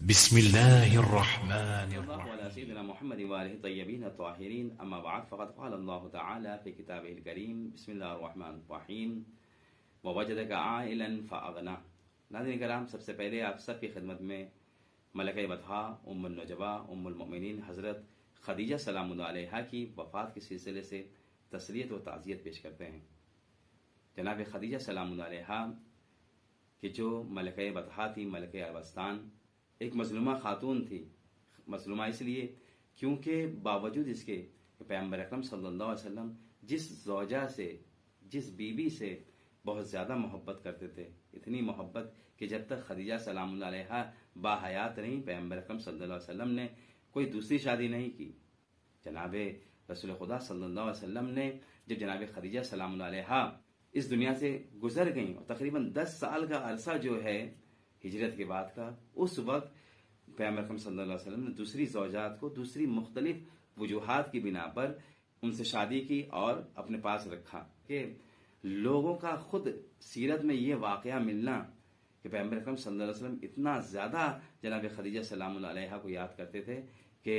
بسم الله الرحمن الله الرحيم. على سيدنا محمد وآله الطيبين الطاهرين أما بعد فقد قال الله تعالى في كتابه الكريم بسم الله الرحمن الرحیم ووجدك عائلا فأغنى. ناظرین کرام، سب سے پہلے آپ سب کی خدمت میں ملکہ بطحا ام النجبہ ام المؤمنین حضرت خدیجہ سلام اللہ علیہا کی وفات کے سلسلے سے تسلیت و تعزیت پیش کرتے ہیں. جناب خدیجہ سلام اللہ علیہا کہ جو ملکہ بطحا تھی، ملکہ عربستان، ایک مظلومہ خاتون تھی. مظلومہ اس لیے کیونکہ باوجود اس کے کہ پیغمبر اکرم صلی اللہ علیہ وسلم جس زوجہ سے، جس بیوی سے بہت زیادہ محبت کرتے تھے، اتنی محبت کہ جب تک خدیجہ سلام اللہ علیہا با حیات رہیں، پیغمبر اکرم صلی اللہ علیہ وسلم نے کوئی دوسری شادی نہیں کی. جناب رسول خدا صلی اللہ علیہ وسلم نے جب جناب خدیجہ سلام اللہ علیہا اس دنیا سے گزر گئیں اور تقریباً 10 سال کا عرصہ جو ہے ہجرت کے بعد کا، اس وقت پیغمبر اکرم صلی اللہ علیہ وسلم نے دوسری زوجات کو دوسری مختلف وجوہات کی بنا پر ان سے شادی کی اور اپنے پاس رکھا. کہ لوگوں کا خود سیرت میں یہ واقعہ ملنا کہ پیغمبر اکرم صلی اللہ علیہ وسلم اتنا زیادہ جناب خدیجہ سلام اللہ علیہا کو یاد کرتے تھے کہ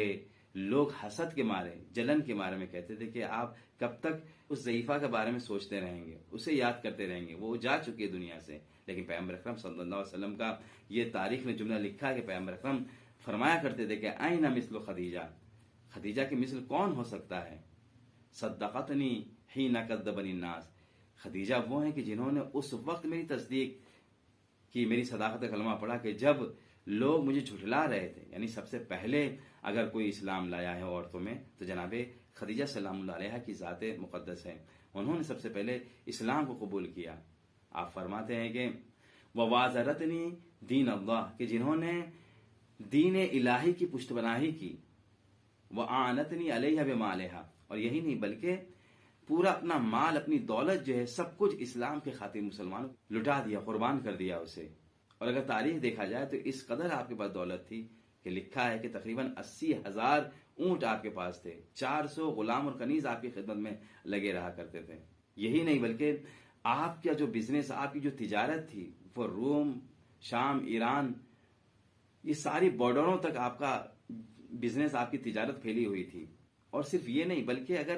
لوگ حسد کے مارے، جلن کے مارے میں کہتے تھے کہ آپ کب تک اس ضعیفہ کے بارے میں سوچتے رہیں گے، اسے یاد کرتے رہیں گے، وہ جا چکی ہے دنیا سے. لیکن پیغمبر اکرم صلی اللہ علیہ وسلم کا یہ تاریخ میں جملہ لکھا ہے کہ پیغمبر اکرم فرمایا کرتے تھے کہ آئینہ مثل خدیجہ، خدیجہ کی مثل کون ہو سکتا ہے؟ صدقتنی حین کذبنی الناس، خدیجہ وہ ہیں کہ جنہوں نے اس وقت میری تصدیق کی، میری صداقت کلمہ پڑھا کہ جب لوگ مجھے جھٹلا رہے تھے. یعنی سب سے پہلے اگر کوئی اسلام لایا ہے عورتوں میں تو جناب خدیجہ سلام اللہ علیہا کی ذات مقدس ہے. انہوں نے سب سے پہلے اسلام کو قبول کیا. آپ فرماتے ہیں کہ وَوَازَرَتْنِي دین اللہ، کہ جنہوں نے دین الہی کی پشت پناہی کی. وَأَعَانَتْنِي عَلَيْهَا بِمَالِهَا، اور یہی نہیں بلکہ پورا اپنا مال، اپنی دولت جو ہے سب کچھ اسلام کے خاطر مسلمانوں کو لٹا دیا، قربان کر دیا اسے. اور اگر تاریخ دیکھا جائے تو اس قدر آپ کے پاس دولت تھی کہ لکھا ہے کہ تقریباً 80,000 اونٹ آپ کے پاس تھے، 400 غلام اور کنیز آپ کی خدمت میں لگے رہا کرتے تھے. یہی نہیں بلکہ آپ کا جو بزنس، آپ کی جو تجارت تھی وہ روم، شام، ایران، یہ ساری بارڈروں تک آپ کا بزنس، آپ کی تجارت پھیلی ہوئی تھی. اور صرف یہ نہیں بلکہ اگر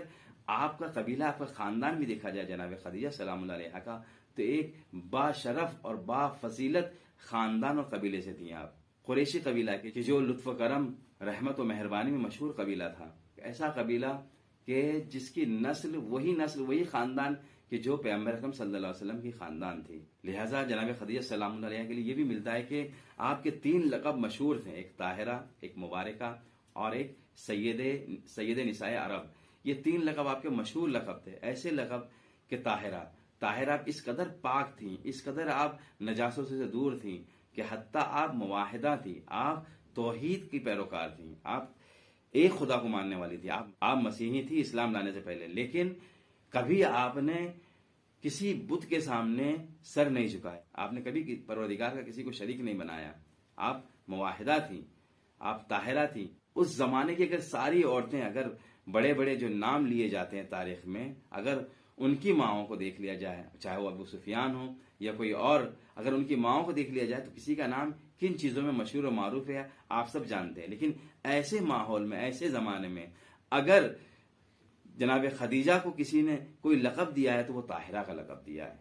آپ کا قبیلہ، آپ کا خاندان بھی دیکھا جائے جناب خدیجہ سلام اللہ علیہا کا، تو ایک با شرف اور با فضیلت خاندان اور قبیلے سے تھیں آپ. قریشی قبیلہ کے کہ جو لطف و کرم، رحمت و مہربانی میں مشہور قبیلہ تھا. ایسا قبیلہ کہ جس کی نسل، وہی خاندان کہ جو پیغمبر اکرم صلی اللہ علیہ وسلم کی خاندان تھی. لہٰذا جناب خدیجہ سلام اللہ علیہا کے لیے یہ بھی ملتا ہے کہ آپ کے 3 لقب مشہور تھے، ایک طاہرہ، ایک مبارکہ اور ایک سید نساء عرب. یہ 3 لقب آپ کے مشہور لقب تھے. ایسے لقب کہ طاہرہ اس قدر پاک تھیں، اس قدر آپ نجاستوں سے دور تھیں کہ حتیٰ آپ مواحدہ تھی، آپ توحید کی پیروکار تھیں، آپ ایک خدا کو ماننے والی تھی. آپ مسیحی تھی اسلام لانے سے پہلے، لیکن کبھی آپ نے کسی بت کے سامنے سر نہیں جھکایا، آپ نے کبھی پروردگار کا کسی کو شریک نہیں بنایا. آپ مواحدہ تھیں، آپ طاہرہ تھیں. اس زمانے کی اگر ساری عورتیں، اگر بڑے بڑے جو نام لیے جاتے ہیں تاریخ میں، اگر ان کی ماؤں کو دیکھ لیا جائے، چاہے وہ ابو سفیان ہو یا کوئی اور، اگر ان کی ماؤں کو دیکھ لیا جائے تو کسی کا نام کن چیزوں میں مشہور و معروف ہے آپ سب جانتے ہیں. لیکن ایسے ماحول میں، ایسے زمانے میں اگر جناب خدیجہ کو کسی نے کوئی لقب دیا ہے تو وہ طاہرہ کا لقب دیا ہے.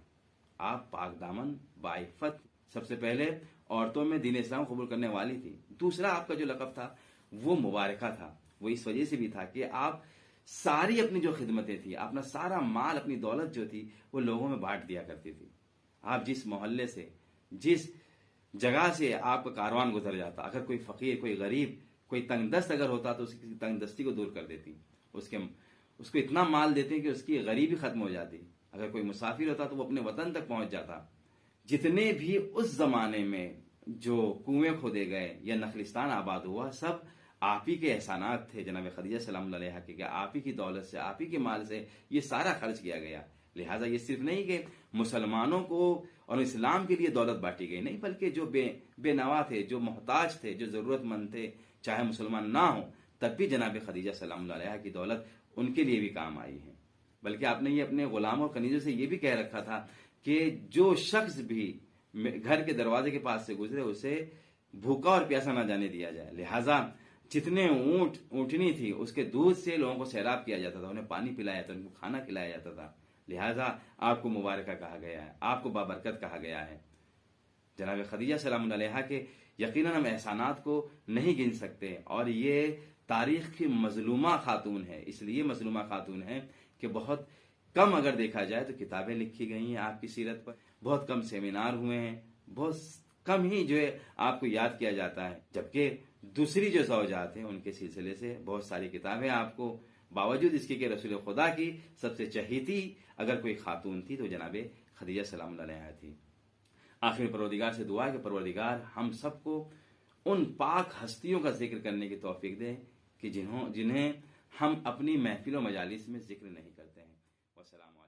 آپ پاک دامن، باعفت، سب سے پہلے عورتوں میں دین اسلام قبول کرنے والی تھی. دوسرا آپ کا جو لقب تھا وہ مبارکہ تھا. وہ اس وجہ سے بھی تھا کہ آپ ساری اپنی جو خدمتیں تھیں، اپنا سارا مال، اپنی دولت جو تھی وہ لوگوں میں بانٹ دیا کرتی تھی. آپ جس محلے سے، جس جگہ سے آپ کا کاروان گزر جاتا، اگر کوئی فقیر، کوئی غریب، کوئی تنگ دست اگر ہوتا تو اس کی تنگ دستی کو دور کر دیتی. اس کو اتنا مال دیتے کہ اس کی غریبی ختم ہو جاتی. اگر کوئی مسافر ہوتا تو وہ اپنے وطن تک پہنچ جاتا. جتنے بھی اس زمانے میں جو کنویں کھودے گئے یا نخلستان آباد ہوا، سب آپ ہی کے احسانات تھے جناب خدیجہ سلام اللہ علیہا کے، کہ آپ ہی کی دولت سے، آپ ہی کے مال سے یہ سارا خرچ کیا گیا. لہٰذا یہ صرف نہیں کہ مسلمانوں کو اور اسلام کے لیے دولت بانٹی گئی، نہیں، بلکہ جو بے نوا تھے، جو محتاج تھے، جو ضرورت مند تھے، چاہے مسلمان نہ ہوں، تب بھی جناب خدیجہ سلام اللہ علیہا کی دولت ان کے لیے بھی کام آئی ہے. بلکہ آپ نے یہ اپنے غلاموں اور کنیزوں سے یہ بھی کہہ رکھا تھا کہ جو شخص بھی گھر کے دروازے کے پاس سے گزرے اسے بھوکا اور پیاسا نہ جانے دیا جائے. لہٰذا جتنے اونٹ اونٹنی تھی اس کے دودھ سے لوگوں کو سیراب کیا جاتا تھا، انہیں پانی پلایا جاتا تھا، ان کو کھانا کھلایا جاتا تھا. لہٰذا آپ کو مبارکہ کہا گیا ہے، آپ کو بابرکت کہا گیا ہے. جناب خدیجہ سلام اللہ علیہا کے یقیناً ہم احسانات کو نہیں گن سکتے، اور یہ تاریخ کی مظلومہ خاتون ہے. اس لیے مظلومہ خاتون ہے کہ بہت کم اگر دیکھا جائے تو کتابیں لکھی گئی ہیں آپ کی سیرت پر، بہت کم سیمینار ہوئے ہیں، بہت کم ہی جو ہے آپ کو یاد کیا جاتا ہے. جبکہ دوسری جو زوجات ہیں ان کے سلسلے سے بہت ساری کتابیں آپ کو، باوجود اس کے کہ رسول خدا کی سب سے چہیتی اگر کوئی خاتون تھی تو جناب خدیجہ سلام اللہ علیہا تھی. آخر پروردگار سے دعا ہے کہ پروردگار ہم سب کو ان پاک ہستیوں کا ذکر کرنے کی توفیق دے کہ جنہیں ہم اپنی محفل و مجالس میں ذکر نہیں کرتے ہیں. والسلام علیکم.